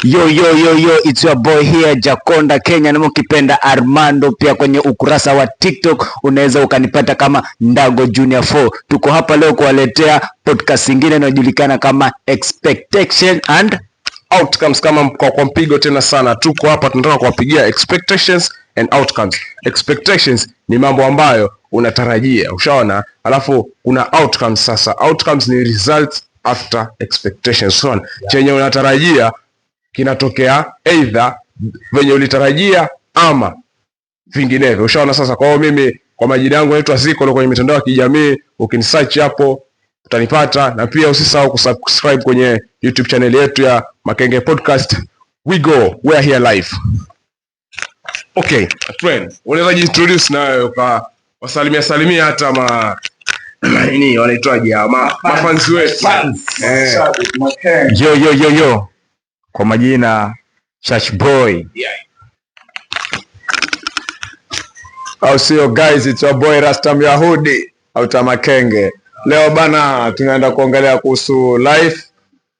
Yo, it's your boy here Jakonda Kenya, na mkipenda Armando. Pia kwenye ukurasa wa TikTok unaweza ukanipata kama Ndago Junior 4. Tuko hapa leo kuwaletea podcast nyingine inayojulikana kama Expectation and Outcomes. Kama kwa mpigo tena sana, tuko hapa tunataka kuwapigia expectations and outcomes. Expectations ni mambo ambayo unatarajia, ushaona, alafu kuna outcomes. Sasa outcomes ni results after expectations. So, chenye unatarajia kinatokea either venye ulitarajia ama vinginevyo, ushaona. Sasa kwa mimi, kwa majina yangu naitwa Ziko, kwenye mitandao ya kijamii ukinisearch hapo utanipata, na pia usisahau kusubscribe kwenye YouTube channel yetu ya Makenge Podcast. We go, we are here live. Okay, friend, unaweza introduce nayo kwa wasalimia hata nini wanaitwaje mafans wetu? Yo. Kwa majina Church Boy. Sio guys, it's your boy Rastam Yahudi out Makenge. Leo bana tunaenda kuongelea kuhusu life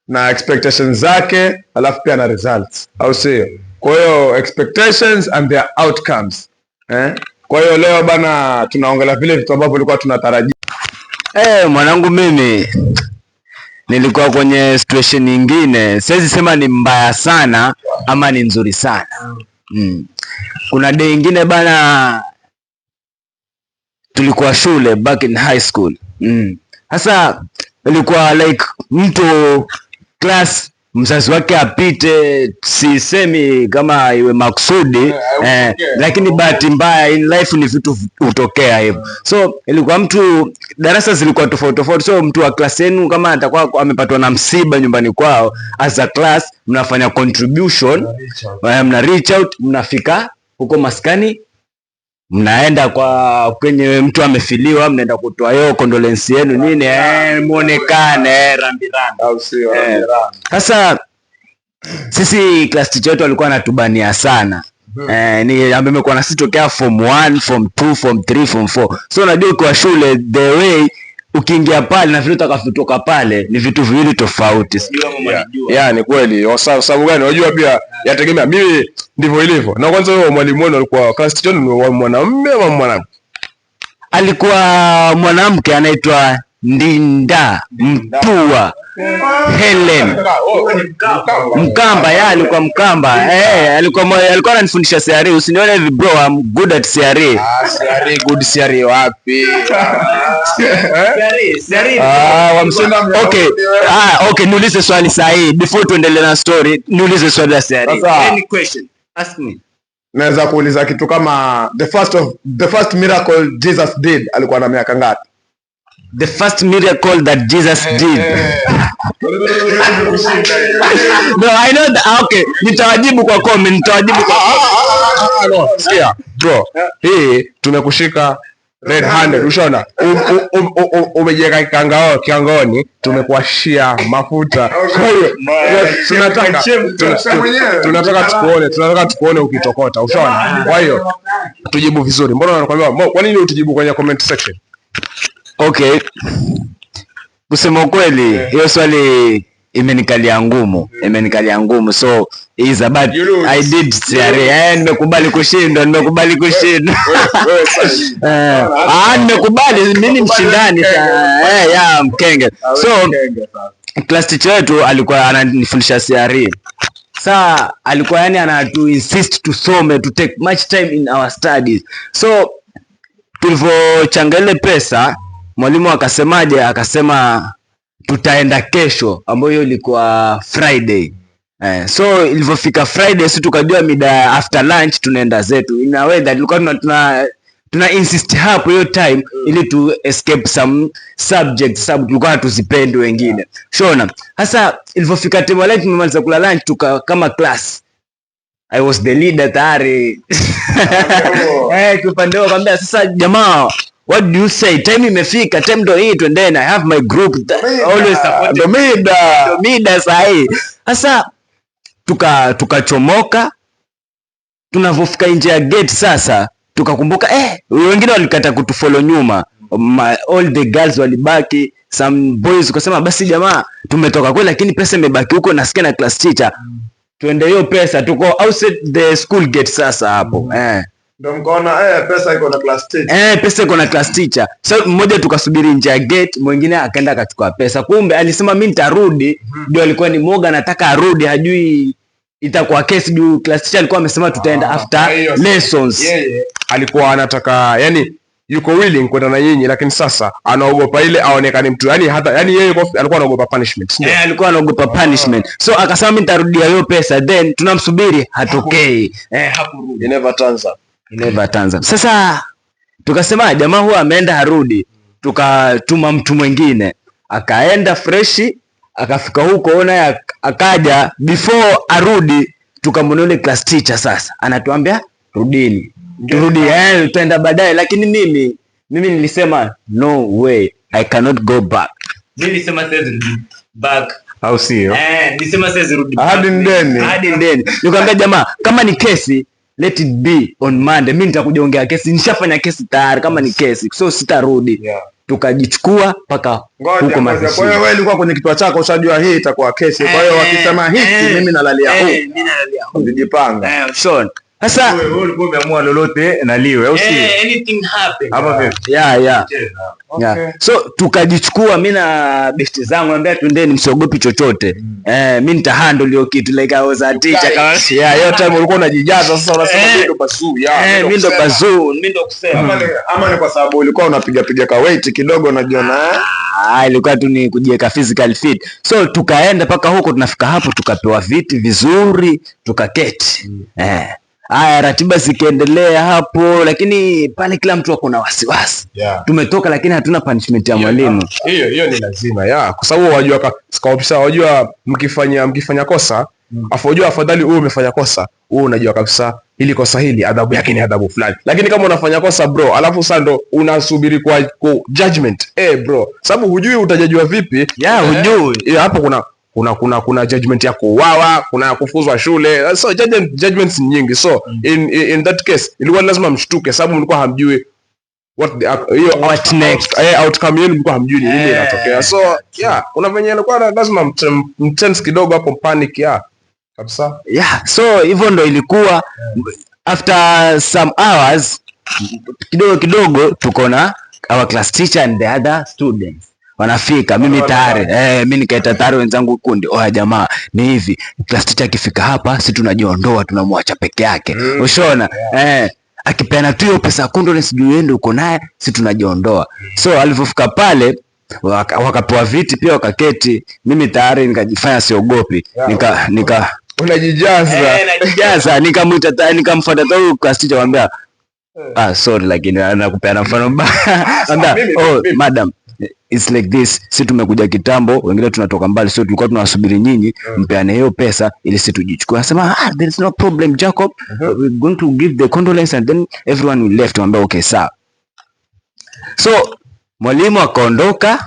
na expectations zake, alafu pia na results, au sio? Kwa hiyo expectations and their outcomes. Kwa hiyo leo bana tunaongelea vile vitu ambavyo tulikuwa tunatarajia. Mwanangu, mimi nilikuwa kwenye situation nyingine, siwezi sema ni mbaya sana ama ni nzuri sana. Kuna day nyingine bana, tulikuwa shule back in high school. Sasa ilikuwa like mtu class mzazi wake apite, sisemi kama iwe makusudi, lakini bahati mbaya in life ni vitu hutokea hivyo. So ilikuwa mtu, darasa zilikuwa tofauti, so mtu wa class yenu kama atakuwa amepatwa na msiba nyumbani kwao, as a class mnafanya contribution, mna reach out, mnafika huko maskani, mnaenda kwa kwenye mtu amefiliwa, mnaenda kutoa hiyo condolence yenu nini, muonekane rambirambi, au sio? Sasa sisi class teacher wetu alikuwa anatubania sana. Ni ambaye amekuwa na sisi tokea form 1, form 2, form 3, form 4. So unajua kwa shule the way ukiingia pale na vile utakapotoka pale ni vitu viwili tofauti. Ni kweli. Sababu gani? Unajua pia yategemea, mimi ndivyo ilivyo. Na kwanza wewe mwalimu wenu alikuwa class teacher ni mwanamume ama mwanamke? Alikuwa mwanamke, anaitwa Ndinda Mtua Helen Mkamba. Alikuwa Mkamba. Alikuwa ananifundisha CRE. Usinione hivi bro, I'm good at CRE. CRE good, CRE wapi? CRE. Okay, niulize swali sahihi before tuendelee na story. Niulize swali la CRE. Any question? Ask me. Naweza kuuliza kitu kama the first miracle Jesus did alikuwa na miaka ngapi? The first miracle that Jesus did. No, I know that. Okay, nitawajibu kwa comment, no, sikia bro. Hii tumekushika red handed, ushaona? Umejeka kiangoni, tumekuashia mafuta. Kwa hiyo tunataka tukuone ukitokota, ushaona? Kwa hiyo tujibu vizuri. Mbona unakwambia kwa nini utujibu kwenye comment section? Okay, kusema ukweli hiyo swali imenikalia ngumu, so is about I did CRE. Nimekubali kushindwa. Nimekubali, mimi mshindani ya Mkenge. So class teacher wetu alikuwa ananifundisha CRE. Sasa alikuwa anatu insist tusome, to take much time in our studies. So tulivyochanga ile pesa, mwalimu akasema tutaenda kesho, ambayo ilikuwa Friday. So ilivyofika Friday, sisi tukajua mida after lunch tunaenda zetu. In a way that tulikuwa tuna insist hapo hiyo time ili tu escape some subjects, sababu tulikuwa tuzipendi wengine. Shona. Sasa ilivyofika time lunch, tumemaliza kula lunch, kama class I was the leader tayari. Tupande wao kwambia, sasa jamaa, what do you say? Time imefika, time ndo hii, twendeni. I have my group always support Domida sahi. Sasa tukachomoka, tunavyofika nje ya gate sasa tukakumbuka wengine walikata kutufollow nyuma. All the girls walibaki, some boys wakasema basi jamaa tumetoka kweli, lakini pesa imebaki huko, nasikia na class teacher tuende hiyo pesa, tuko outside the school gate sasa hapo. Ndio mkaona pesa iko na class teacher. Pesa iko na class teacher. So mmoja tukasubiri nje ya gate, mwingine akaenda akachukua pesa. Kumbe alisema mimi nitarudi, ndio alikuwa ni moga anataka arudi, hajui itakuwa kesi juu class teacher alikuwa amesema tutaenda after lessons. Alikuwa anataka yani yuko willing kwenda na nyinyi, lakini sasa anaogopa ile aonekane mtu yani hata yani yeye alikuwa anaogopa punishment. Alikuwa anaogopa punishment. So akasema mimi nitarudia hiyo pesa, then tunamsubiri hatokei. Hakurudi. Never turns up. Sasa tukasema jamaa huwa ameenda harudi, tukatuma mtu mwingine akaenda freshi, akafika huko ona akaja, before arudi tukamwona yule class teacher sasa anatuambia rudini, turudi tutaenda baadaye, lakini mimi nilisema no way, I cannot go back. Mimi nilisema siwezi back, au sio? Nilisema siwezi rudi hadi ndeni. Nikamwambia jamaa kama ni kesi let it be on Monday, mimi nitakuja ongea kesi, nishafanya kesi tayari kama ni kesi, so sitarudi. Tukajichukua paka huko mazishi. Kwa hiyo wewe ulikuwa kwenye kichwa chako ushajua hii itakuwa kesi, kwa hiyo wakisema hiki mimi nalalia huko, mimi nalalia huko, nijipanga. Sean sasa wewe ulikuwa umeamua lolote na liwe au si anything happen hapa vipi? Okay. So tukajichukua mimi na besti zangu, naambia twendeni, msiogopi chochote. Mimi nita handle hiyo kitu like I was a teacher kama hiyo time ulikuwa unajijaza, sasa unasema mimi ndo bazuu. Mimi ndo bazuu, mimi ndo kusema ama ni kwa sababu ulikuwa unapiga ka weight kidogo unajiona ilikuwa tu ni kujiweka physical fit. So tukaenda paka huko, tunafika hapo tukapewa viti vizuri tukaketi. Ratiba zikiendelea hapo, lakini pale kila mtu ako na wasiwasi. Tumetoka lakini hatuna punishment ya mwalimu. Hiyo ni lazima kwa sababu wajua mkifanya kosa, afojua afadhali wewe umefanya kosa, wewe unajua kabisa hili kosa hili adhabu yake ni adhabu fulani. Lakini kama unafanya kosa bro, alafu sasa ndo unasubiri kwa judgment. Bro, sababu hujui utajajua vipi? Hujui. Hapo kuna judgment ya kuuawa, kuna kufuzwa shule. So judgments nyingi. So in that case ilikuwa lazima mshtuke, sababu mlikuwa hamjui what next, outcome yenu mlikuwa hamjui ni nini inatokea. So kuna venye ilikuwa lazima mtense kidogo hapo, panic kabisa. So hivyo ndo ilikuwa. After some hours kidogo tuko na our class teacher and the other students wanafika. Mimi tayari mimi nikaita tayari wenzangu kundi, jamaa ni hivi, class teacher akifika hapa si tunajiondoa, tunamwacha peke yake. Ushona akipeana tu hiyo pesa condolence juu yende uko naye, si tunajiondoa. So alipofika pale wakapewa viti pia wakaketi. Mimi tayari nikajifanya siogopi, unajijaza nikamuita nikamfuata tu class teacher, mwambia sorry lakini anakupeana mfano mbaya. Madam, it's like this, si tumekuja kitambo, wengine tunatoka mbali, so tulikuwa tunawasubiri nyinyi mpeane hiyo pesa ili si tujichukue. Anasema there is no problem Jacob, we're going to give the condolence and then everyone will left. Tuambia okay sawa. So mwalimu akaondoka,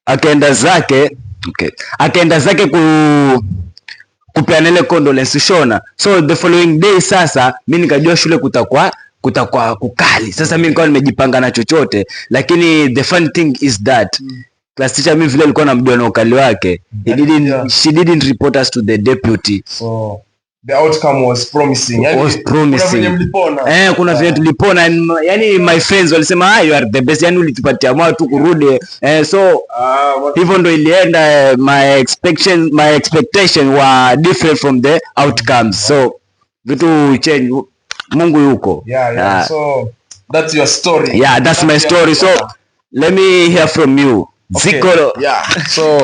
akaenda zake kupeana ile condolence shona. So the following day sasa mimi nikajua shule kutakuwa kukali. Sasa mimi nilikuwa nimejipanga na chochote, lakini the funny thing is that class teacher mimi vile alikuwa anamjua na ukali wake, she didn't report us to the deputy. So the outcome was promising. Kuna vile tulipona, yani my friends walisema you are the best, yani ulitupatia moyo tu kurudi. So hivyo ndo ilienda. My expectation were different from the outcomes. So vitu change. Mungu yuko. So that's your story. That's my story. So let me hear from you. Zikolo. So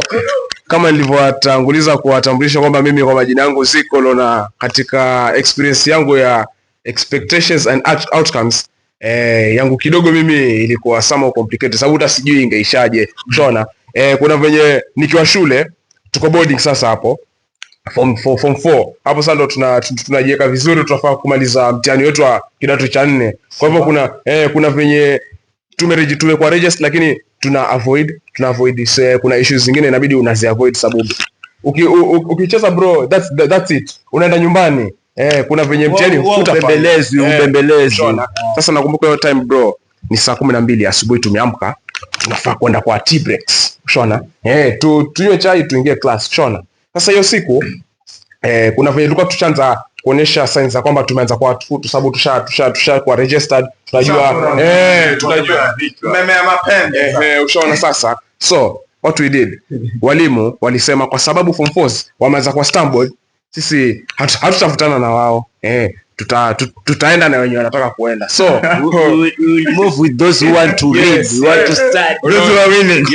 kama nilivyotanguliza kuwatambulisha kwamba mimi kwa majina yangu Zikolo, na katika experience yangu ya expectations and outcomes yangu kidogo mimi ilikuwa somehow complicated, sababu hata sijui ingeishaje. Unaona kuna venye nikiwa shule tuko boarding sasa hapo form 4 hapo sasa ndo tunajiweka vizuri, tunafaa kumaliza mtihani wetu wa kidato cha 4. Kwa hivyo kuna venye tumekuwa register, lakini tuna avoid kuna issues zingine inabidi unazi avoid, sababu ukicheza bro that's it, unaenda nyumbani. Kuna venye mtihani ubembelezi. Sasa nakumbuka hiyo time bro ni saa 12 asubuhi, tumeamka tunafaa kwenda kwa tea breaks. Unaona tunywe chai tuingie class. Unaona sasa hiyo siku kuna vile tulikuwa tushaanza kuonesha signs za kwamba tumeanza kwa watu sababu tusha kwa registered, tunajua mmemea mapembe ushaona sasa. So what we did, walimu walisema kwa sababu form 4 wameanza kwa Stamboard, sisi hatutafutana na wao, tutaenda na wenye wanataka kuenda, so we move with those who want to read, we want to study, those who are winning.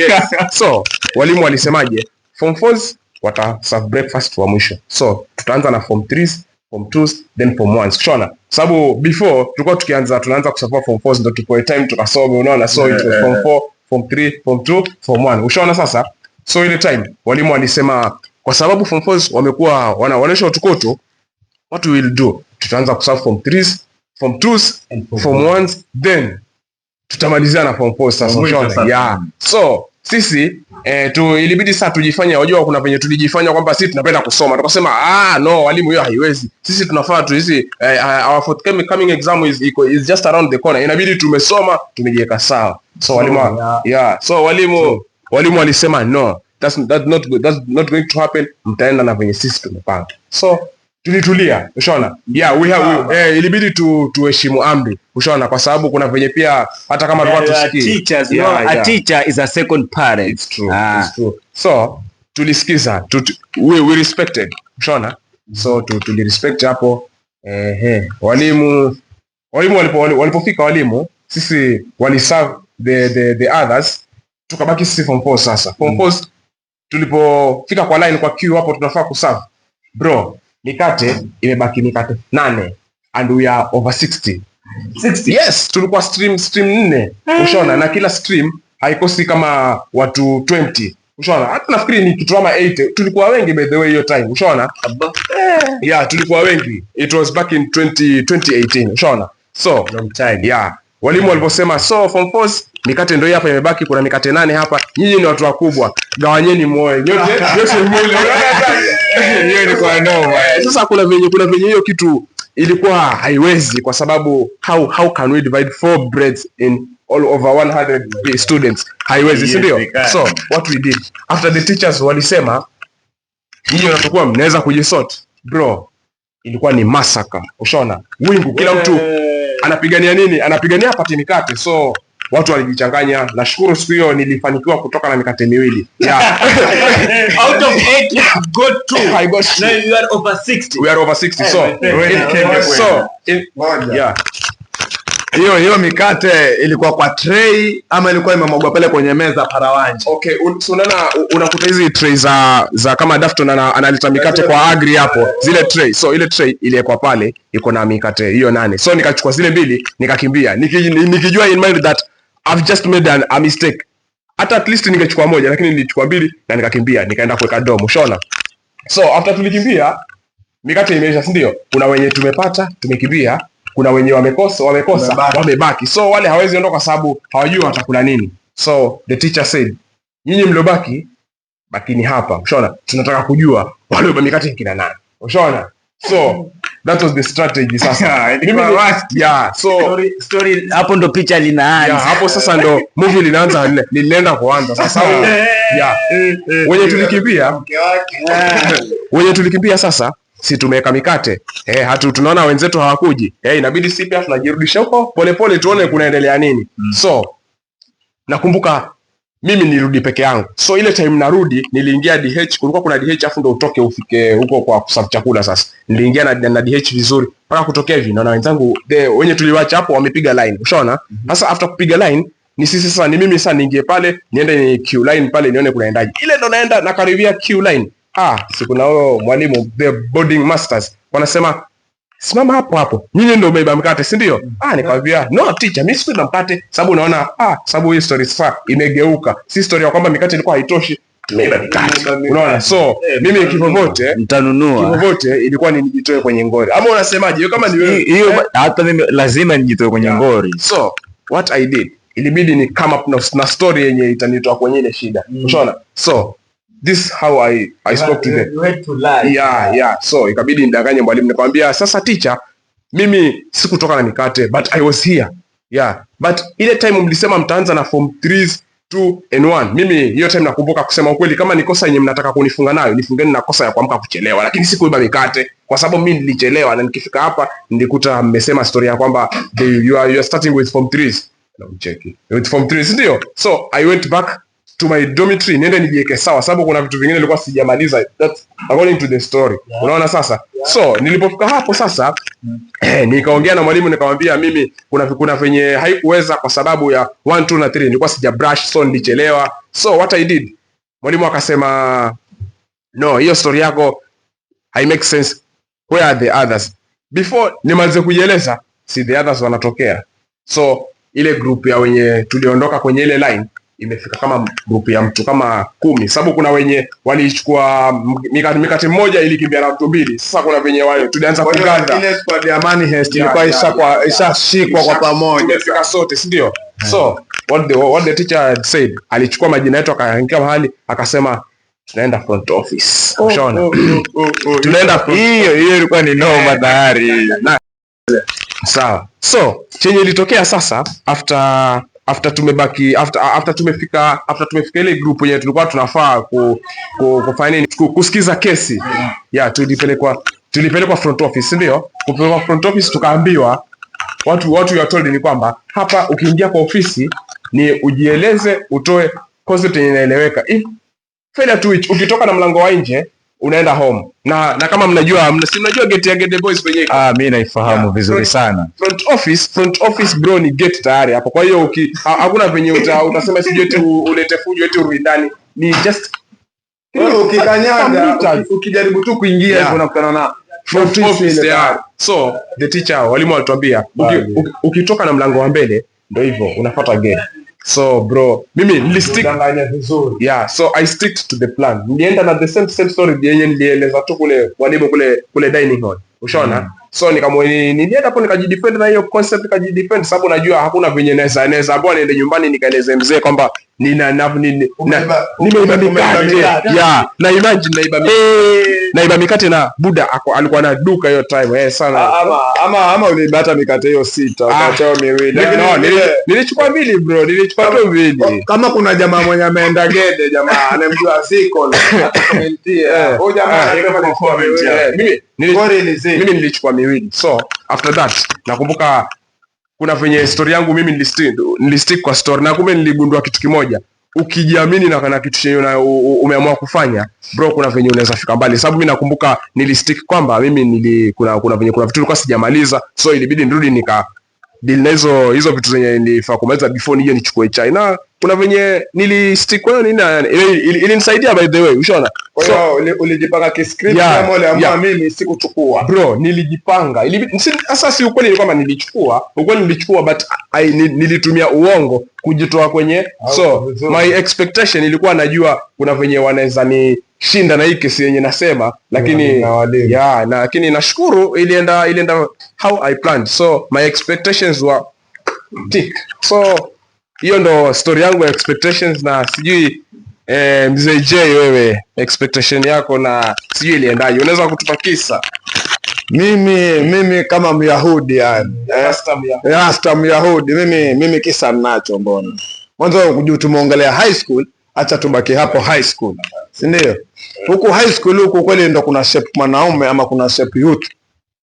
So walimu walisemaje, form 4 wata serve breakfast wa mwisho, so tutaanza na form 3s, form 2s, then form 1s. Unaona, sababu before tulikuwa tunaanza kusupport form 4s ndio tupoe time tukasome, unaona, so it was form 4, form 3, form 2, form 1. Ushaona sasa. So ile time walimu walisema kwa sababu form 4s wamekuwa wanaonesha utukoto, what we will do, tutaanza kuserve form 3s, form 2s, form 1s, then tutamalizia na form 4 sasa. Ushaona? So sisi ilibidi sasa tujifanye, wajua kuna venye tulijifanya kwamba sisi tunapenda kusoma, tukasema no walimu, hiyo haiwezi, sisi tunafaa tu hizi our forthcoming exam is just around the corner, inabidi tumesoma tumejiweka sawa. So walimu so walimu walisema no, that's not going to happen, mtaenda na venye sisi tumepanga. So tulitulia, ushaona, ilibidi tuheshimu amri, ushaona, kwa sababu kuna venye pia hata kama watu teachers, a teacher is a second parent. It's true. So tulisikiza, we respected, ushaona, so tulirespect hapo. Walimu walipofika, walimu sisi waliserve the others, tukabaki sisi form 4 sasa. Form 4 tulipofika kwa line kwa queue hapo tunafaa kuserve, bro, mikate imebaki mikate 8 and we are over 60. Yes, tulikuwa stream 4, ushaona, na kila stream haikosi kama watu 20, ushaona, hata nafikiri ni kitu kama 8, tulikuwa wengi by the way hiyo time, ushaona. Tulikuwa wengi, it was back in 2018, ushaona. So long time. Walimu waliposema so form 4 mikate ndio hapa imebaki, kuna mikate 8 hapa, nyinyi ni watu wakubwa, gawanyeni moyo nyote mwili. Hiyo ni kwa noma. Sasa kuna venye hiyo kitu ilikuwa haiwezi, kwa sababu how can we divide 4 breads in all over 100 students, haiwezi, si ndio? So what we did after the teachers walisema nyinyi watakuwa mnaweza kujisort, bro, ilikuwa ni massacre, ushaona, wingu, kila mtu anapigania nini, anapigania apate mikate. So watu walijichanganya. Nashukuru siku hiyo nilifanikiwa kutoka na mikate 2. Out of 8 you got 2. I got 2. Now you are over 60. We are over 60. Hiyo mikate ilikuwa kwa tray ama ilikuwa imemwagwa pale kwenye meza parawanja? Okay, unakuta hizi tray za kama Dafton analeta mikate kwa agri hapo, zile tray. So ile tray iliyekwa pale iko na mikate hiyo 8. So nikachukua zile 2 nikakimbia, nikijua in mind that I've just made a mistake. At least ningechukua 1, lakini nilichukua 2 na nikakimbia, nikaenda kuweka domo, ushaona. So after tulikimbia mikate imeisha, si ndio? Kuna wenye tumepata tumekimbia, kuna wenye wamekosa wamebaki. So wale hawezi ondoka sababu hawajui watakula nini. So the teacher said, nyinyi mliobaki bakini hapa, ushaona, tunataka kujua wale mikate kina nani, ushaona. So that was the strategy sasa. Story hapo ndo picha linaanza. Hapo sasa ndo movie linaanza, linaenda kuanza sasa. Wenye tulikimbia sasa, si tumeweka mikate, tunaona wenzetu hawakuji, inabidi sisi pia tunajirudisha huko polepole tuone kunaendelea nini. So nakumbuka mimi nirudi peke yangu. So ile time narudi niliingia DH, kulikuwa kuna DH afu ndo utoke ufike huko kwa kusafu chakula. Sasa niliingia na DH vizuri mpaka kutokea hivi, naona wenzangu wenye tuliwacha hapo wamepiga line, ushaona. Sasa after kupiga line ni sisi sasa, ni mimi sasa niingie pale niende ni queue line pale nione kunaendaje. Ile ndo naenda na karibia queue line, siku na wao mwalimu, the boarding masters wanasema simama hapo, nyinyi ndio umeiba mkate, si ndio? Nikamwambia no teacher, mimi sikuiba mkate, sababu unaona sababu hii story sasa imegeuka, si story ya kwamba mikate ilikuwa haitoshi, tumeiba mikate, unaona. So mimi kivovote mtanunua, kivovote ilikuwa ni nijitoe kwenye ngori, ama unasemaje? Hiyo kama ni wewe, hiyo hata mimi lazima nijitoe kwenye ngori. So what I did, ilibidi ni come up na story yenye itanitoa kwenye ile shida, unaona. So this how I spoke to them. You had to lie. So ikabidi nidanganye mwalimu, nikamwambia sasa teacher, mimi sikutoka na mikate but I was here. But ile time mlisema mtaanza na form 3s, 2 and 1. Mimi hiyo time nakumbuka, kusema ukweli, kama ni kosa yenye mnataka kunifunga nayo, nifungeni na kosa ya kuamka kuchelewa, lakini si kuiba mikate, kwa sababu mimi nilichelewa na nikifika hapa nilikuta mmesema story ya kwamba you are starting with form 3s. Na mcheki with form 3s, ndio. So I went back to my dormitory, niende nijiweke sawa, sababu kuna vitu vingine nilikuwa sijamaliza. That's according to the story. Unaona sasa? So nilipofika hapo sasa, nikaongea na mwalimu nikamwambia mimi kuna venye haikuweza kwa sababu ya 1 2 na 3 nilikuwa sija brush, so nilichelewa. So what I did, mwalimu akasema no, hiyo story yako hai make sense. Where are the others? Before nimalize kujieleza, si the others wanatokea. So ile group ya wenye tuliondoka kwenye ile line imefika kama group ya mtu kama 10, sababu kuna wenye walichukua mikate mmoja ilikimbia na mtu 2. Sasa kuna wenye wale tulianza kugaza ile squad ya Money Heist ilikuwa ishashikwa kwa pamoja, tumefika sote, si ndio? So what the teacher said, alichukua majina yetu akaandikia mahali, akasema tunaenda front office. Ushaona? Tunaenda hiyo ilikuwa ni noma tayari. Sawa. So chenye ilitokea sasa, after tumefika ile group yenye tulikuwa tunafaa kufanya nini, kusikiza kesi tulipelekwa front office, ndio. Kupelekwa front office tukaambiwa watu you are told ni kwamba hapa ukiingia kwa ofisi ni ujieleze, utoe concept yenye inaeleweka. If failure to which, ukitoka na mlango wa nje unaenda home. Na kama mnajua gate ya Gede Boys kwenye mimi naifahamu vizuri sana. Front office bro ni gate tayari hapo. Kwa hiyo hakuna venye utasema sije eti ulete fujo eti urudi ndani. Ni just ukikanyaga, ukijaribu tu kuingia hivyo unakutana na front office tayari. So the teacher, walimu walituambia ukitoka na mlango wa mbele ndio hivyo unafuata gate. So bro, mimi nilistick vizuri. Yeah, so I stick to the plan. Nilienda na the same story yenye nilieleza tu kule walimu kule dining hall. Ushaona? So nilienda hapo nikajidefend na hiyo concept, nikajidefend sababu najua hakuna venye naweza hapo niende nyumbani nikaeleze mzee kwamba nimeiba mikate. Yeah, na imagine naiba mikate na buda alikuwa na duka hiyo time sana. Ama uliiba hata mikate hiyo 6 ukachao miwili. Nilichukua 2 bro, nilichukua tu 2. Kama kuna jamaa mwenye ameenda Gede, jamaa anemjua Ziko atakomentia. Huyo jamaa anasema mimi nilichukua 2. So after that nakumbuka kuna venye story yangu mimi nilistick kwa story, na kumbe niligundua kitu kimoja. Ukijiamini na kitu chenye umeamua kufanya bro, kuna venye unaweza fika mbali. Sababu mimi nakumbuka nilistick kwamba mimi kuna venye kuna vitu nilikuwa sijamaliza, so ilibidi nirudi nika deal na hizo vitu zenye nilifaa kumaliza before nije nichukue chai. Na kuna venye nilistick kwa hiyo ilinisaidia by the way, ushaona? Kwa hiyo ulijipanga kiscript kama wale ambao mimi sikuchukua. Bro, nilijipanga. Sasa si ukweli ni kwamba nilichukua but nilitumia uongo kujitoa kwenye. So my expectation ilikuwa najua kuna venye wanaweza ni shinda na hii kesi yenye nasema, lakini lakini nashukuru ilienda how I planned. So my expectations were tick. So hiyo ndo story yangu ya expectations, na sijui mzee J, wewe expectation yako na sijui iliendaje, unaweza kutupa kisa? Mimi kama Myahudi yani, rasta Myahudi, mimi kisa ninacho. Mbona mwanzo tumeongelea high school, acha tubaki hapo high school, si ndio? Huku high school huku kweli ndo kuna shape mwanaume ama kuna shape youth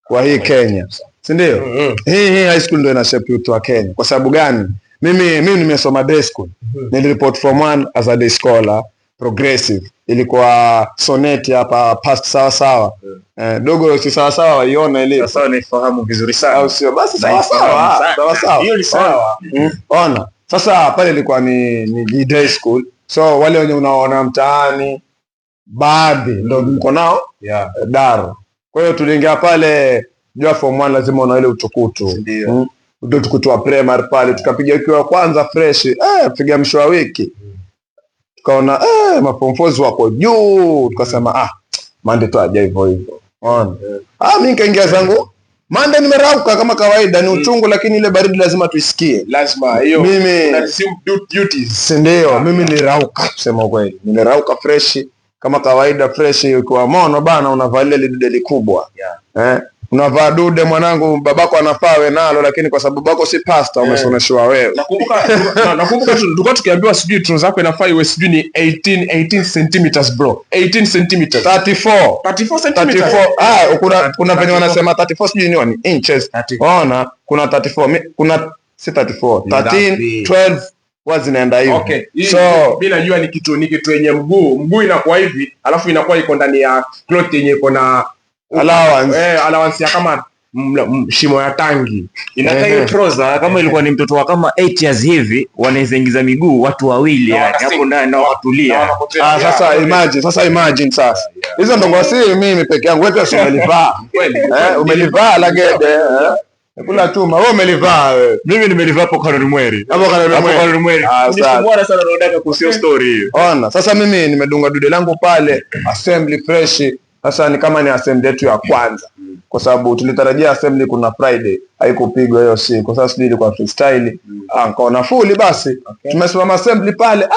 kwa hii Kenya, si ndio? Hii high school ndo ina shape youth wa Kenya. Kwa sababu gani? Mimi nimesoma day school. Nilireport from 1 as a day scholar progressive. Ilikuwa soneti hapa past sawa. Dogo si sawa waiona ile. Sasa naifahamu vizuri sana. Au sio? Basi sawa. Hiyo ni sawa. Ona. Sasa pale ilikuwa ni day school. So wale wenye unaona mtaani baadhi ndio mko nao Daro. Kwa hiyo tuliingia pale jua form 1 lazima una ile utukutu. Ndio. Ndio tukutoa primary pale, tukapiga wiki ya kwanza fresh, piga mwisho wa wiki. Tukaona mapomfozi wako juu, tukasema Monday tu aje hivyo. Unaona? Mimi nikaingia zangu Monday, nimerauka kama kawaida, ni uchungu lakini ile baridi lazima tuisikie. Lazima hiyo. Mimi na duties. Ndio, mimi nilirauka kusema kweli. Nilirauka fresh kama kawaida, fresh kwa mono bana, unavalia ile deli kubwa. unavaa dude mwanangu, babako anafaa we nalo, lakini kwa sababu babako si pasta umesomeshwa wewe. Nakumbuka tulikuwa tukiambiwa sijui trouser zako inafaa iwe sijui ni 18 centimeters bro. 18 centimeters. 34 kuna venye wanasema 34 sijui ni inches. Unaona kuna 34 kuna si 34 13 12 zinaenda hivi. Okay. So bila najua ni kitu yenye mguu inakuwa hivi, alafu inakuwa iko ndani ya cloth yenye iko na allowance ya kama shimo ya tangi. Inakaa hiyo trouser kama ilikuwa ni mtoto wa kama 8 years hivi, wanaweza ingiza miguu watu wawili yani hapo ndani na watulia. Sasa imagine sasa. Hizo ndo si mimi peke yangu, wewe pia umelivaa. Umelivaa la gede. Kula chuma, wewe umelivaa wewe. Mimi nimelivaa hapo Karoli Mweri. Hapo Karoli Mweri. Nisikuona sana naodaka kusio story hiyo. Ona, sasa mimi nimedunga dude langu pale assembly fresh. Sasa ni kama ni assembly yetu ya kwanza. Kwa sababu tulitarajia assembly kuna Friday, haikupigwa hiyo siku. Sasa sijui ilikuwa freestyle. Nikaona fully basi. Tumesimama assembly pale.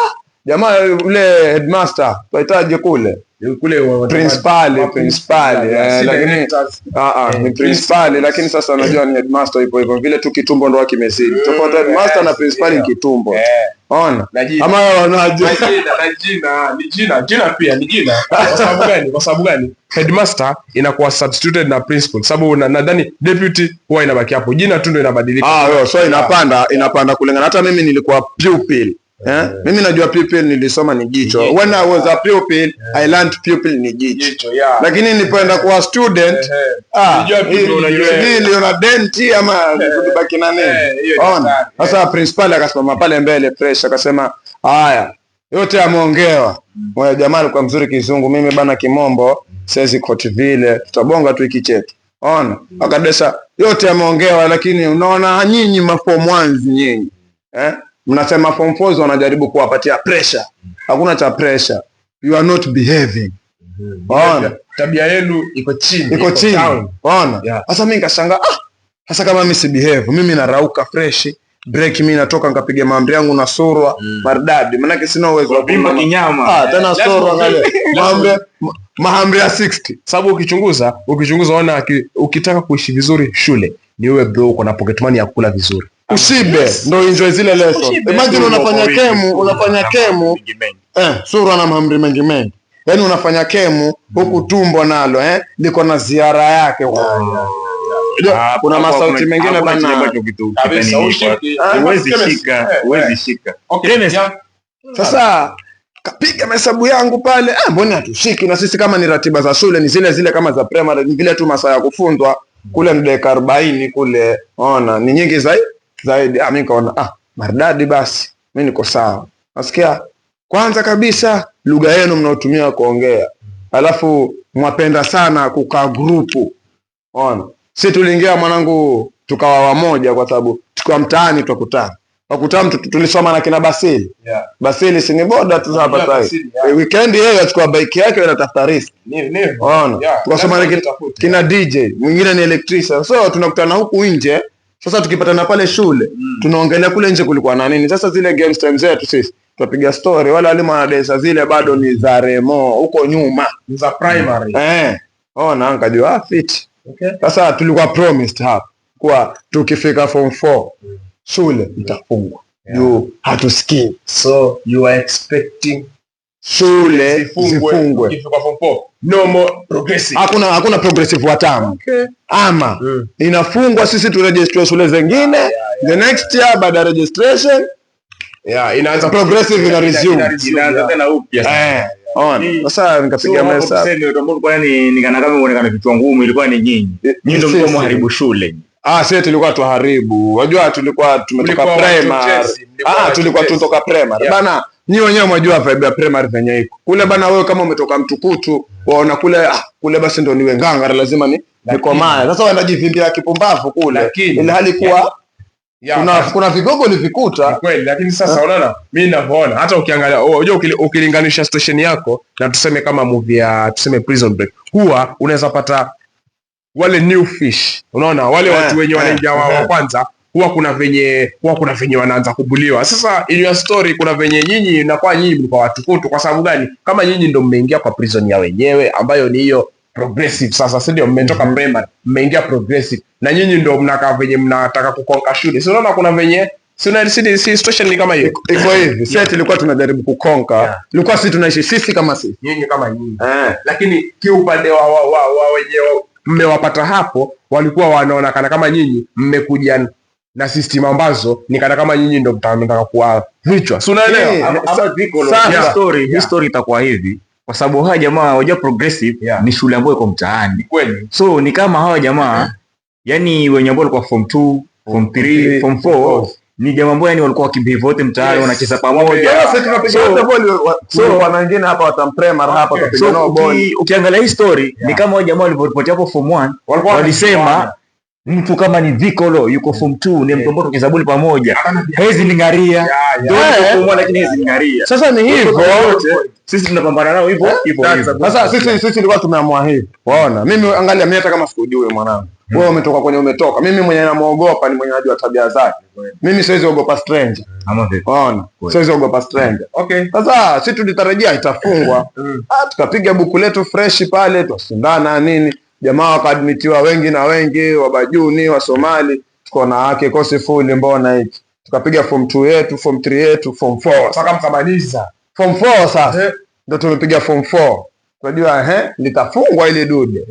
Jamaa ule headmaster, tunahitaji kule principal lakini ni principal, lakini sasa unajua ni headmaster ipo hivyo vile tu, kitumbo ndo kimezidi. Tofauti headmaster na principal ni kitumbo. Ona ama wanajua jina pia ni jina. Kwa sababu gani headmaster inakuwa substituted na principal? Sababu nadhani deputy huwa inabaki hapo, jina tu ndio inabadilika. So inapanda kulingana. Hata mimi nilikuwa pupil. Mimi najua pupil nilisoma ni jicho. When I was a pupil, I learned pupil ni jicho. Lakini nilipoenda kuwa student, niliona denti ama kubaki na nini. Ona. Sasa principal akasimama pale mbele fresh akasema, "Haya, yote yameongewa." Moyo jamaa alikuwa mzuri kizungu, mimi bana kimombo, siwezi quote vile, tutabonga tu hiki chetu. Ona. Akadesha yote yameongewa, lakini unaona nyinyi maform 1 nyinyi. Mnasema form 4 wanajaribu kuwapatia pressure. Hakuna cha pressure. You are not behaving. Ona, tabia yenu iko chini. Ona. Sasa mimi nikashangaa, sasa kama mimi si behave, mimi narauka fresh, break mimi natoka nikapiga mahamri yangu na surwa maridadi. Maana yake sina uwezo wa kupima kinyama. Tena surwa ngale. Mahamri ya 60. Sababu ukichunguza ona ukitaka kuishi vizuri shule, ni wewe bro uko na pocket money ya kula vizuri. Ushibe ndo enjoy zile lesson. Imagine unafanya kemu sura na mahamri mengi. Yaani unafanya kemu huku tumbo nalo liko na ziara yake. Kuna masauti mengine bana. Huwezi shika. Sasa kapiga mahesabu yangu pale, mbona hatushiki? Na sisi kama ni ratiba za shule ni zile kama za primary, ni vile tu masaa ya kufunzwa kule ni dakika 40 kule. Ona, ni nyingi zaidi. Mimi nikaona maridadi basi. Mimi niko sawa. Nasikia kwanza kabisa lugha yenu mnaotumia kuongea. Alafu mwapenda sana kukaa grupu. Ona. Sisi tuliingia mwanangu tukawa wamoja kwa sababu tukiwa mtaani tukutana. Wakutana tulisoma na kina Basili. Basili si ni boda tu hapa sasa. Weekend yeye achukua bike yake na tafuta risk. Ona. Tukasoma na kina DJ, mwingine ni electrician. So tunakutana huku nje. Sasa tukipatana pale shule, tunaongelea kule nje kulikuwa na nini. Sasa zile games time zetu sisi, tunapiga story, wala walimu wanadesa zile bado ni za remo, huko nyuma, ni za primary. Ona nikajua fit. Sasa tulikuwa promised hapa kwa tukifika form 4 shule itafungwa. You hatusikii. So you are expecting shule zifungwe. Ukifika form 4 no more progressive. Hakuna progressive watamu. Ama inafungwa, sisi turegister shule zingine. The next year baada registration inaanza progressive, ina resume. Inaanza tena upya. Sasa nikapiga mesa. Nikana kama uonekana kitu ngumu, ilikuwa ni nyinyi. Nyinyi ndio mlikuwa mharibu shule. Sisi tulikuwa tuharibu. Unajua tulikuwa tumetoka primary. Tulikuwa tunatoka primary. Bana, nyinyi wenyewe mnajua vibe ya primary venye iko. Kule bana, wewe kama umetoka Mtukutu, waona kule basi ndo niwe ngangara, lazima nikomae. Sasa wanajivimbia kipumbavu kule. Ile hali kuwa kuna vigogo ulivikuta. Kweli, lakini sasa unaona, mimi ninavyoona hata ukiangalia, unajua ukilinganisha station yako na tuseme kama movie ya tuseme Prison Break, huwa unaweza pata wale new fish, unaona wale watu wenye wanaingia wa kwanza, huwa kuna venye wanaanza kubuliwa. Sasa in your story kuna venye nyinyi mlikuwa watukutu. Kwa sababu gani? Kama nyinyi ndio mmeingia kwa prison ya wenyewe ambayo ni hiyo progressive sasa, si ndio? Mmetoka primary mmeingia progressive, na nyinyi ndio mnakaa venye mnataka kukonka shule. Si unaona kuna venye si situation ni kama hiyo iko hivi. Sisi tulikuwa tunajaribu kukonka, tulikuwa sisi tunaishi sisi kama sisi, nyinyi kama nyinyi, lakini kiupande wa wenye mmewapata hapo walikuwa wanaonekana kama nyinyi mmekuja na system ambazo ni kana kama nyinyi ndio mtataka kuwa vichwa, si unaelewa? History itakuwa hivi kwa sababu hawa jamaa wajua progressive ni shule ambayo iko mtaani kweli, so ni kama hawa jamaa yani wenye ambao walikuwa form 2 form 3 form 4 ni jamaa ambao yani walikuwa wakibehave wote mtaani, wanacheza pamoja. Sasa tunapiga wote ball, so wana wengine hapa watamprema hapa tupiga nao ball. Ukiangalia history ni kama wao jamaa walivyopotea hapo form 1 walisema mtu kama ni Vikolo yuko form 2 ni mtu ambaye tukizabuli pamoja hezi ningaria ndio form 1 lakini hezi ningaria. Sasa ni hivyo sisi tunapambana nao hivyo. Sasa sisi tulikuwa tumeamua hivi. Waona, mimi angalia, mimi hata kama sikujui mwanangu, wewe umetoka kwenye umetoka, mimi mwenye namuogopa ni mwenye anajua tabia zake. Mimi siwezi ogopa stranger. Waona, siwezi ogopa stranger. Okay. Sasa sisi tulitarajia itafungwa, tukapiga buku letu fresh pale, tusindana nini, jamaa wakaadmitiwa wengi na wengi, Wabajuni, wa Somali, tuko na yake kosi full, mbona hiki tukapiga form 2 yetu, form 3 yetu, form 4 mpaka mkamaliza form 4. Sasa ndio tumepiga form 4, unajua litafungwa ile dude.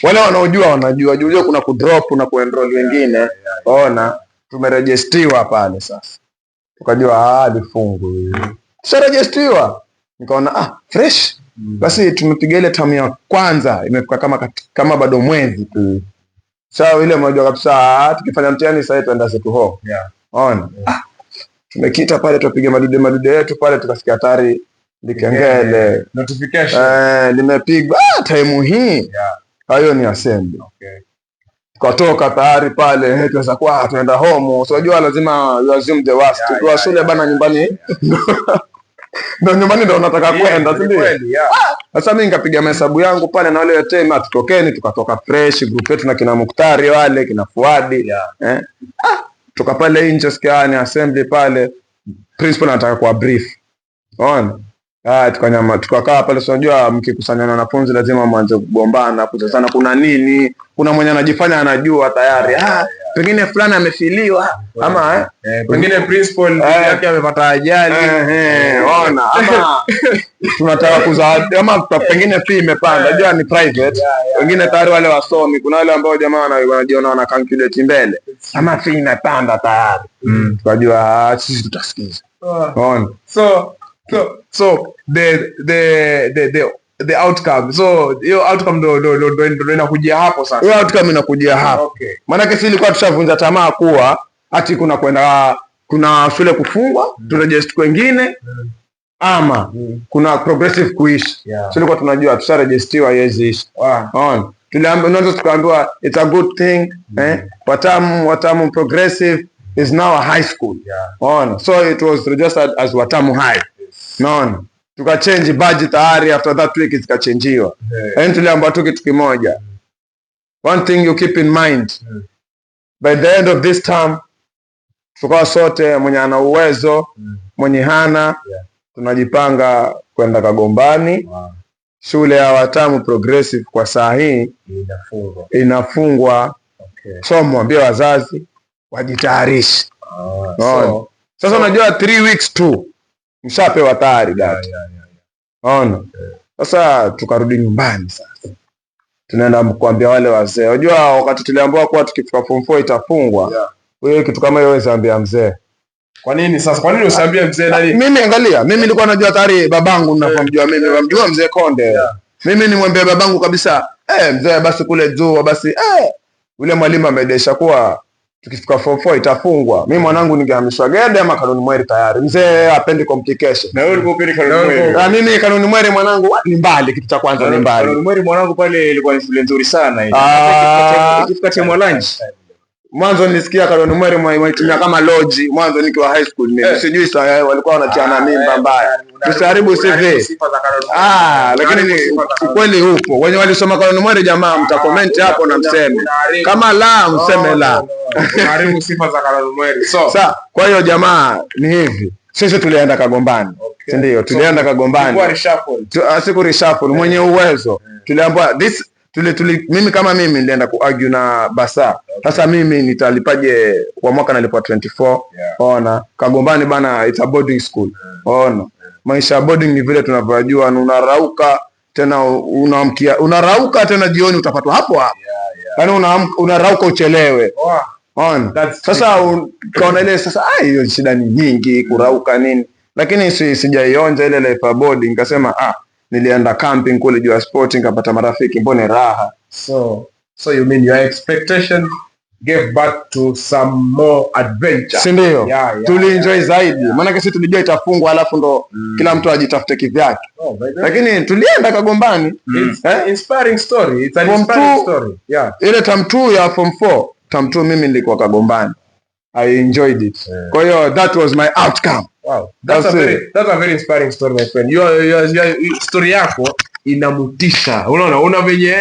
Wale wanaojua wanajua juu kuna kudrop na kuenroll wengine. Ona, tumerejestiwa pale sasa, tukajua lifungwe, tusharejestiwa. Nikaona fresh. Basi tumepiga ile tamu ya kwanza, imefika kama bado mwezi tu. Sawa, ile moja kabisa, tukifanya mtihani sasa tuenda zetu ho. Ona. Tumekita pale tupiga madude yetu pale, tukasikia hatari likengele notification limepigwa time hii. Hayo ni assembly. Tukatoka tayari pale, tuweza kwa tunaenda home. Unajua lazima you assume the worst. Kwa shule bana, nyumbani ndio nyumbani ndio unataka kwenda, si ndio? Sasa mimi nikapiga mahesabu yangu pale na wale tema, tutokeni. Tukatoka fresh group yetu na kina Muktari wale kina Fuadi, tuka pale nje skiani assembly pale, principal anataka kwa brief. Unaona? Tukakaa pale. Unajua mkikusanya na wanafunzi lazima mwanze kugombana, kutazana kuna nini, kuna mwenye anajifanya anajua tayari, pengine fulani amefiliwa ama pengine principal yake amepata ajali, ona, ama tunataka kuzaa, ama pengine fee imepanda. Unajua ni private, wengine tayari wale wasomi, kuna wale ambao jamaa wanajiona wana calculate mbele, ama fee imepanda tayari. Tukajua sisi tutasikiza. Ona, so the outcome, so hiyo outcome ndo inakujia hapo sasa. Hiyo outcome inakujia hapo. Maana sisi ilikuwa tushavunja tamaa kuwa ati kuna shule kufungwa, turejest kwingine ama kuna progressive kuishi. Sisi ilikuwa tunajua tusharejestiwa yezi ishi. Tuliambiwa tukaambiwa it's a good thing, Watamu progressive is now a high school. So it was registered as Watamu High. Naona tukachange budget tayari, after that week zikachangiwa. Tuliambiwa tu kitu kimoja, one thing you keep in mind, by the end of this term tukawa sote, mwenye ana uwezo mwenye hana, tunajipanga kwenda Kagombani. Shule ya Watamu progressive kwa saa hii inafungwa. So mwambie wazazi wajitayarishe. Sasa unajua 3 weeks tu mshapewa tayari data. Ona. Sasa tukarudi nyumbani sasa. Tunaenda kuambia wale wazee. Unajua wakati tuliambiwa kuwa tukifika form 4 itafungwa. Wewe kitu kama hiyo weza ambia mzee. Kwa nini sasa? Kwa nini usiambie mzee nani? Mimi angalia, mimi nilikuwa najua tayari babangu ninapomjua mimi, namjua mzee Konde. Mimi nimwambia babangu kabisa, mzee basi kule juu basi yule mwalimu amedesha kuwa tukifika form 4 itafungwa. Mimi mwanangu ningehamishwa Gede ama Kanuni Mweri tayari. Mzee hapendi complication. Na wewe ulipopili Kanuni Mweri? Mimi Kanuni Mweri mwanangu ni mbali, kitu cha kwanza ni mbali. Kanuni Mweri mwanangu pale ilikuwa ni shule nzuri sana ile. Ikifika time lunch. Mwanzo nilisikia Kanuni Mweri mwaitumia kama lodge mwanzo nikiwa high school mimi. Sijui sasa walikuwa wanatiana mimba mbaya. Tusiharibu CV. Lakini ni kweli huko. Wenye walisoma Kanuni Mweri jamaa mtacomment hapo na mseme. Kama la mseme la. Karibu sifa za Kanuni Mweri. Sasa kwa hiyo jamaa ni hivi. Sisi tulienda Kagombani. Si ndio? Tulienda Kagombani. Siku reshuffle. Siku reshuffle mwenye uwezo. tuliambiwa mimi kama mimi nilienda kuargue na Basa. Sasa mimi nitalipaje kwa mwaka nalipa 24. Ona Kagombani bana, it's a boarding school. Ona maisha boarding ni vile tunavyojua, unarauka tena unarauka tena jioni utapatwa hapo hapo. Yaani unarauka uchelewe. Ona sasa kaona ile sasa hiyo shida ni nyingi kurauka nini, lakini sijaionja ile life boarding. Nikasema nilienda camping kule juu ya sport, nikapata marafiki, mbone raha. So you mean your expectation gave back to some more adventure, si ndio? Tulienjoy zaidi, maana sisi tulijua itafungwa alafu ndo kila mtu ajitafute kivyake. Lakini tulienda Kagombani. Inspiring story. It's an inspiring story. Ile term 2 ya form 4, term 2 mimi nilikuwa Kagombani. I enjoyed it. Kwa hiyo that was my outcome. Wow. That's a very inspiring story, my friend. Your story yako inamutisha. Unaona venye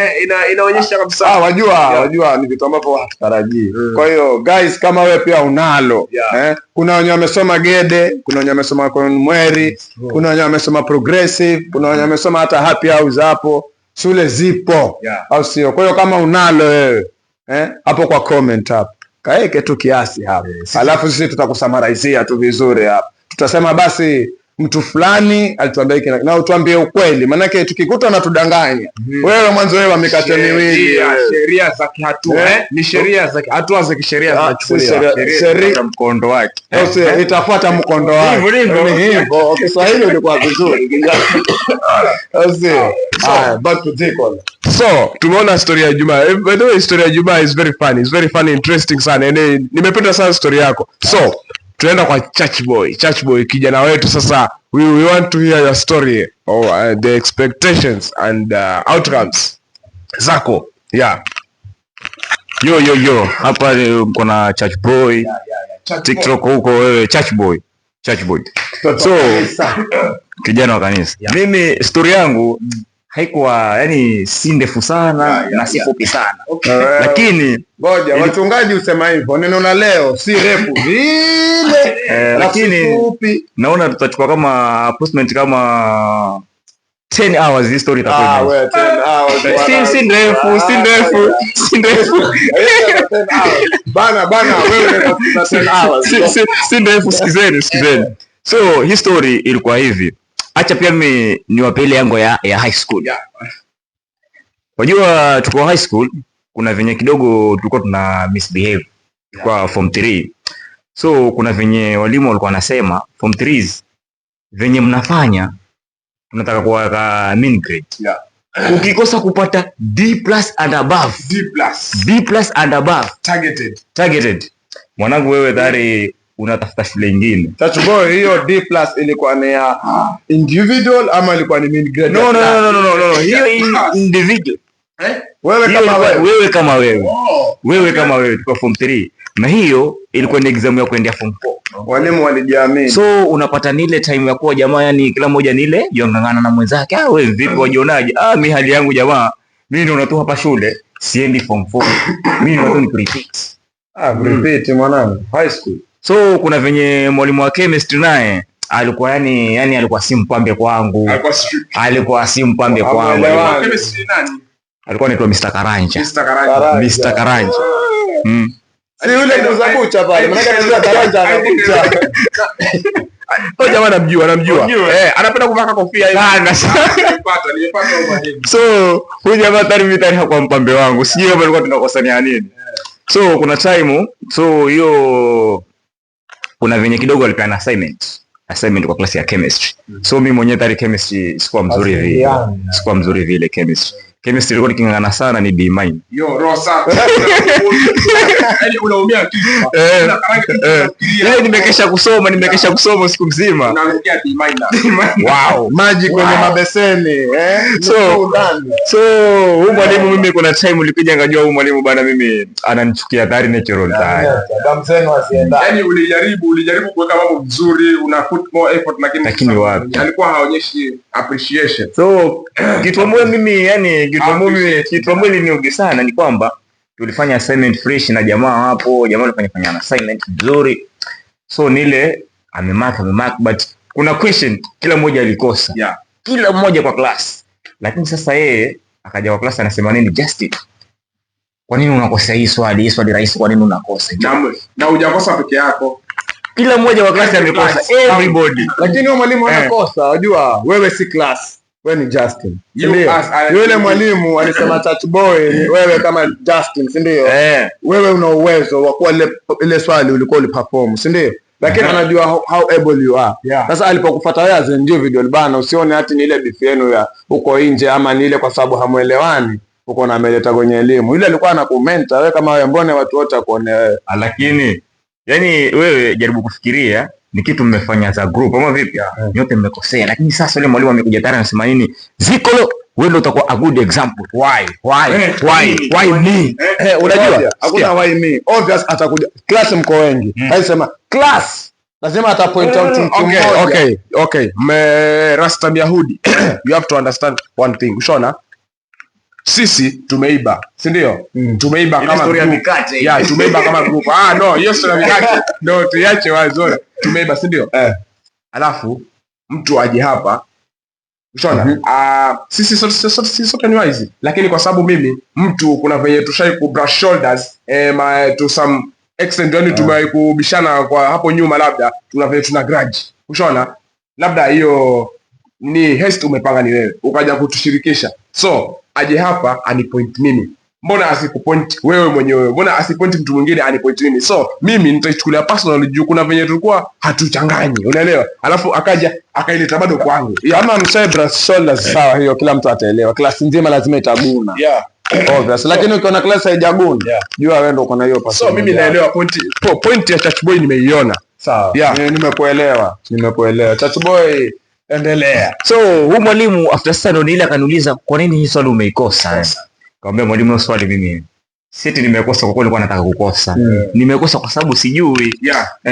inaonyesha kabisa. Wajua ni vitu ambavyo hatutarajii. Kwa hiyo guys, kama wewe pia unalo, kuna wenye wamesoma Gede, kuna wenye wamesoma Mweri, kuna wenye wamesoma Progressive, kuna wenye wamesoma hata Happy House hapo. Shule zipo. Au sio? Kwa hiyo kama unalo wewe, hapo kwa comment hapo, kaeke tu kiasi hapo. Alafu sisi tutakusamarizia tu vizuri hapo. Tutasema basi mtu fulani alituambia hiki na utuambie ukweli, maana yake tukikuta na tudanganya. Wewe mwanzo wewe mikate miwili, sheria za kihatua ni sheria za hatua za kisheria zinachukuliwa, sheria mkondo wake. Sasa itafuata mkondo wake. Hivyo Kiswahili ulikuwa vizuri. Back to Deacon. So tumeona story ya Juma. By the way, story ya Juma is very funny. It's very funny, interesting sana. Nimependa sana story yako. So tunaenda kwa Church Boy kijana wetu sasa. We want to hear your story or the expectations and outcomes zako. Yo hapa mko na Church Boy. TikTok huko wewe Church Boy. So kijana wa kanisa. Mimi story yangu haikuwa si ndefu sana na si fupi sana. Lakini ngoja wachungaji usema hivyo, neno la leo si refu vile, lakini naona tutachukua kama approximate kama 10 hours hii story itakuwa. Wewe 10 hours. Si ndefu. Bana wewe una 10 hours. Si ndefu, sikizeni. So hii story ilikuwa hivi. Acha pia mimi niwape ile yango ya high school. Wajua tuko high school, kuna venye kidogo tulikuwa tuna misbehave kwa form 3. So kuna venye walimu walikuwa wanasema form 3s venye mnafanya tunataka kuweka mean grade. Ukikosa kupata D+ and above targeted. Mwanangu wewe dhari unatafuta shule nyingine. Church Boy, hiyo D+ ilikuwa ni ya individual ama ilikuwa ni mean grade? No. Hiyo individual. Wewe kama wewe tuko form 3. Na hiyo ilikuwa ni exam ya kuendea form 4. Walimu walijiamini. So unapata nile time ya kuwa jamaa, kila mmoja nile jongangana na mwenzake. Wewe vipi wajionaje? Mimi hali yangu jamaa, mimi ndio natoka hapa shule, siendi form 4. Mimi ndio ni repeat. Repeat mwanangu, high school. So kuna venye mwalimu wa chemistry naye alikuwa alikuwa si mpambe kwangu. Chemistry nani? Alikuwa anaitwa Mr. Karanja. Si yule kuzabucha pale. Maana kama Karanja anakucha. Jamaa namjua. Anapenda kuvaa kofia hivi. Nilipata umahiri. So huyu jamaa tayari hakuwa mpambe wangu. Sijui kama alikuwa tunakosania nini. So kuna time, hiyo kuna venye kidogo alipeana assignment kwa klasi ya chemistry. So mimi mwenyewe tayari chemistry sikuwa mzuri vile chemistry. Chemistry ilikuwa nikingangana sana ni D-. Rosa. Unaumia kichwa. Nimekesha kusoma siku mzima. Unaangukia D-. Wow, maji kwenye mabeseni, So huyu mwalimu mimi kuna time ulikuja ngajua huyu mwalimu bana mimi ananichukia tayari natural tayari. Damu zenu asienda. Ulijaribu kuweka mambo vizuri, una put more effort lakini wapi? Alikuwa haonyeshi appreciation. So kitu ambacho mimi iliniugi sana ni kwamba tulifanya assignment fresh na jamaa alifanya assignment nzuri. So nile amemark but kuna question kila mmoja alikosa. Kila mmoja kwa class. Lakini sasa yeye Akaja kwa class anasema nini, Justin, kwa nini unakosa hii swali? Hii swali rahisi, kwa nini unakosa? Na hujakosa peke yako. Kila mmoja wa class amekosa, everybody. Lakini huyo mwalimu anakosa, unajua wewe si class. Wewe ni Justin. Yule mwalimu alisema touch boy, wewe kama Justin, si ndio? Wewe una uwezo wa kuwa ile swali ulikuwa uliperform, si ndio? Lakini anajua how able you are. Sasa alipokufuata wewe as individual bana, usione hati ni ile beef yenu ya uko nje ama ni ile kwa sababu hamuelewani uko na ameleta kwenye elimu. Ile alikuwa anakumenta wewe kama wewe, mbona watu wote wakuone wewe. Lakini yani wewe jaribu kufikiria ni kitu mmefanya za group ama vipi? Nyote mmekosea, lakini sasa yule mwalimu amekuja tayari anasema nini, Zikolo wewe ndio utakuwa a good example. Why me? Unajua hakuna why me, obvious atakuja class, mko wengi, haisema class lazima ata point out mtu mmoja. Okay Rasta Yahudi you have to understand one thing. Ushona sisi tumeiba, si ndio? Tumeiba kama story ya mikate. Tumeiba kama group. No, hiyo story ya mikate ndio tuiache wazi. Tumeiba, si ndio? Alafu mtu aje hapa. Ushona sisi sote ni wise, lakini kwa sababu mimi mtu kuna venye tushai ku brush shoulders to some extent, yani tumewai kubishana kwa hapo nyuma, labda tuna grudge. Ushona labda hiyo ni haste umepanga ni wewe ukaja kutushirikisha, so aje hapa anipoint mimi. Mbona asikupoint wewe mwenyewe? Mbona asipoint mtu mwingine anipoint mimi? So mimi nitaichukulia personal juu kuna venye tulikuwa hatuchanganyi, unaelewa? Alafu akaja akaileta bado kwangu. Kama msebra shoulders, sawa, hiyo kila mtu ataelewa. Class nzima lazima itaguna. Obvious. Lakini ukiona class haijaguna, jua wewe ndio uko na hiyo person. So mimi naelewa point ya Church Boy nimeiona. Sawa. Nimekuelewa. Church Boy, endelea. So huyu mwalimu after study ndio ile akaniuliza kwa nini hii swali umeikosa? Kaambia mwalimu, swali mimi sisi nimekosa kwa kweli, nilikuwa nataka kukosa. Nimekosa kwa sababu sijui.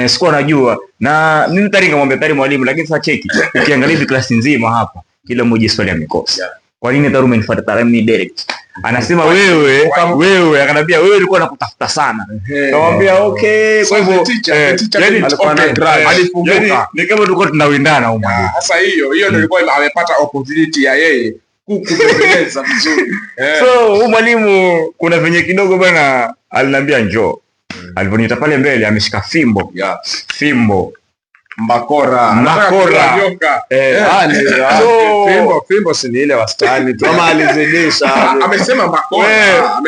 Sikuwa najua. Na mimi tayari nikamwambia tayari mwalimu, lakini sasa cheki. Ukiangalia hivi klasi nzima hapa, kila mmoja swali amekosa. Kwa nini tayari umenifuata tayari mimi direct? Anasema wewe akanambia wewe ulikuwa unakutafuta sana. Nikamwambia okay, kwa hivyo alikuwa na drive. Alifunguka. Ni kama tulikuwa tunawindana huko. Sasa hiyo ndio ilikuwa amepata opportunity ya yeye kukubeleza vizuri. So huyu mwalimu kuna venye kidogo bwana aliniambia njoo. Aliponiita pale mbele ameshika fimbo. Fimbo. Mbakora. Fimbo si ile wastani tu. Kama alizidisha. Amesema mbakora.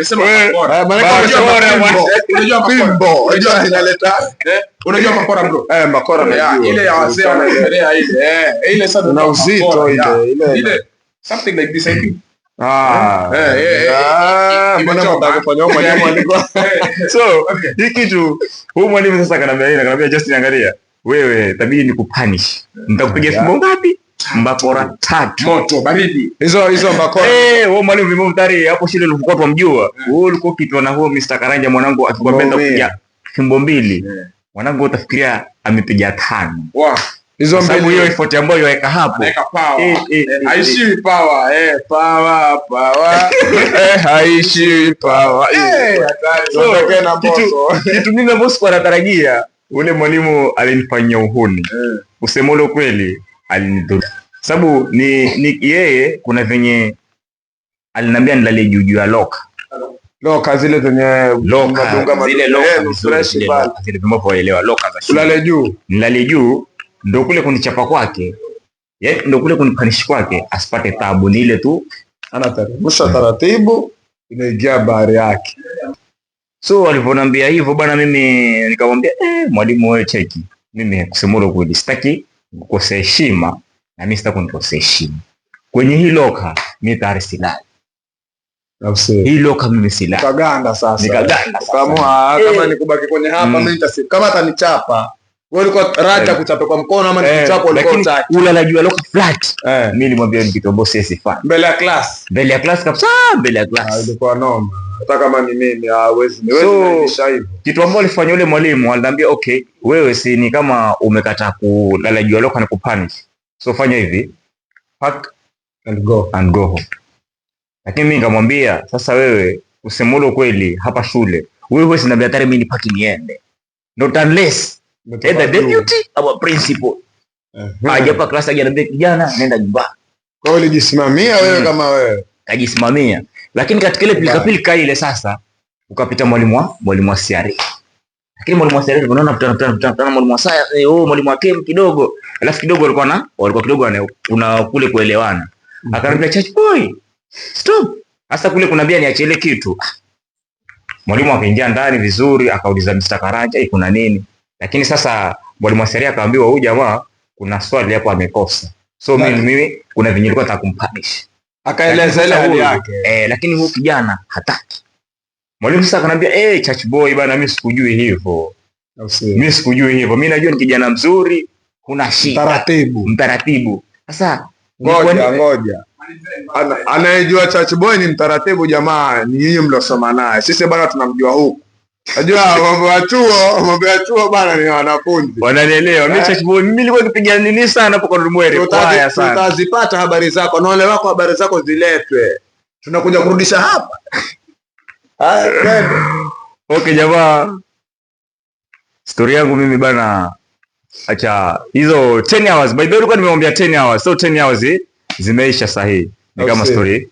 Unajua fimbo. Unajua inaleta. Unajua mbakora bro? Mbakora najua. Ile ya wazee wanaelea ile. Ile sasa na uzito ile. Something like this, I think. Mbona mtakufanya mwalimu alikuwa. So, hii kitu huyu mwalimu sasa kanambia Justin, angalia. Wewe tabidi ni kupunish. Nitakupiga fimbo ngapi? Mbakora 3. Moto baridi. Hizo mbakora. Wewe mwalimu vimu mtari hapo shule ulikuwa tunamjua. Wewe ulikuwa ukitwa na huo Mr. Karanja mwanangu akikwambia kupiga fimbo 2. Mwanangu utafikiria amepiga 5. Wow. Hizo mbili hiyo effort ambayo yaweka hapo. Haishiwi power. Haishiwi power. Kitu mimi na boss kwa natarajia ule mwalimu alinifanyia uhuni. Useme ule kweli alinidhuru. Sababu ni yeye kuna venye aliniambia nilalie juu ya loka zile zenye zile fresh ball. Zile vimeboelewa loka za shule. Nilalie juu ndio kule kunichapa kwake. Ndio kule kunipanish kwake asipate tabu, ni ile tu anataribusha taratibu inaingia bahari yake. So alivyoniambia hivyo bana, mimi nikamwambia mwalimu wewe cheki, mimi kusema kweli sitaki kukosea heshima na mimi sitaki kunikosea heshima. Kwenye hii loka mimi tayari silali. Hii loka mimi silali. Nikaganda sasa. Nikaganda sasa. Kama nikubaki kwenye hapa mimi nitasema kama atanichapa. Wewe ulikuwa raja kuchapa kwa mkono ama nikichapa ulikuwa utaki. Ule anajua loka flat. Mimi nilimwambia ni kitu boss sifanye. Mbele ya class. Mbele ya class kabisa, mbele ya class. Ilikuwa noma. Hata kama ni mimi hawezi niweza hivyo. Kitu ambacho alifanya yule mwalimu aliniambia okay, wewe si ni kama umekataa kulala juu loka na kupunish. So fanya hivi. Pack and go home. Lakini mimi nikamwambia sasa wewe usemulo kweli hapa shule. Wewe si niambia tayari mimi nipaki niende. Not unless either deputy au principal. Aje hapa class aje niambia kijana nenda nyumbani. Kwa hiyo ulijisimamia wewe kama wewe. kajisimamia. Lakini katika ile pilika ile sasa ukapita mwalimu wa CRE. Lakini mwalimu wa CRE unaona mtana mwalimu wa science, mwalimu wa chem kidogo. Alafu kidogo walikuwa kidogo kuna kule kuelewana. Akaniambia church boy, stop. Hasa kule kuna bia niache ile kitu. Mwalimu akaingia ndani vizuri, akauliza Mr. Karanja, kuna nini? Lakini sasa mwalimu wa CRE akaambiwa huyu jamaa kuna swali hapo amekosa. So mimi kuna vinyo nilikuwa nataka kumpunish. Akaeleza ile hali yake. Lakini huyu kijana hataki. Mwalimu sasa akanambia, church boy bana, mimi sikujui hivyo. Mimi sikujui hivyo. Mimi najua ni kijana mzuri, kuna shida. Mtaratibu. Sasa ngoja. Anayejua church boy ni mtaratibu jamaa, ni nyinyi mlosoma naye. Sisi bana tunamjua huku. Unajua mambo ya chuo bana ni wanafunzi. Wananielewa. Mimi church boy, mimi nilikuwa nikipiga nini sana hapo kwa Rumwere. Haya sana. Tutazipata habari zako na wale wako habari zako ziletwe. Tunakuja kurudisha hapa. Okay jamaa. Story yangu mimi bana, acha hizo 10 hours. By the way nilikuwa nimemwambia 10 hours. So 10 hours zimeisha sahihi. Ni kama story.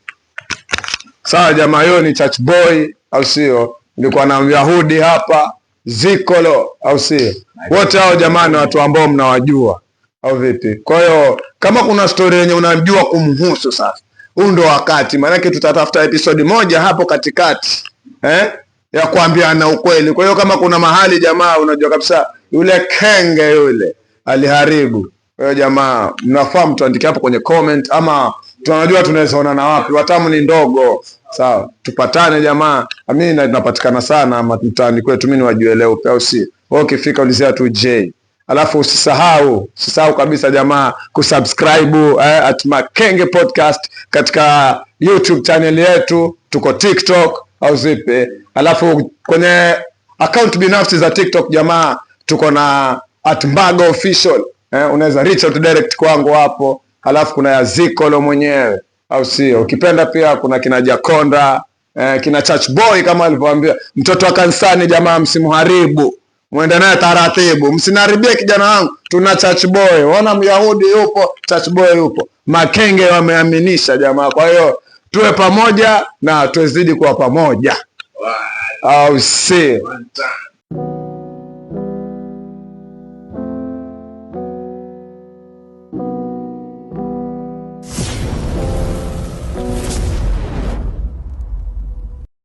Sawa jamaa, hiyo ni church boy au sio? Nilikuwa na Myahudi hapa, Zikolo au sio? Wote hao jamani watu ambao mnawajua au vipi? Kwa hiyo kama kuna story yenye unajua kumhusu sasa, huu ndo wakati. Maana yake tutatafuta episode moja hapo katikati. Ya kuambiana ukweli. Kwa hiyo kama kuna mahali jamaa unajua kabisa yule kenge yule aliharibu. Kwa hiyo jamaa mnafahamu, tuandike hapo kwenye comment, ama tunajua tunaweza ona na wapi. Watamu ni ndogo. Sawa. Tupatane jamaa. Mimi napatikana sana mtaani kwetu, mimi wajue leo pia usi. Wewe ukifika ulizia tu J. Alafu usisahau kabisa jamaa kusubscribe at Makenge Podcast katika YouTube channel yetu, tuko TikTok au zipe. Alafu kwenye account binafsi za TikTok jamaa tuko na @Mbaga Official. Unaweza reach out direct kwangu hapo. Alafu kuna ya Zikolo mwenyewe au sio? Ukipenda pia kuna kina Jakonda, kina Church Boy kama alivyoambia. Mtoto wa kanisani jamaa, msimharibu. Muende naye taratibu. Msiniharibie kijana wangu. Tuna Church Boy. Ona Myahudi yupo, Church Boy yupo. Makenge wameaminisha jamaa. Kwa hiyo tuwe pamoja na tuwezidi kuwa pamoja. Au sio?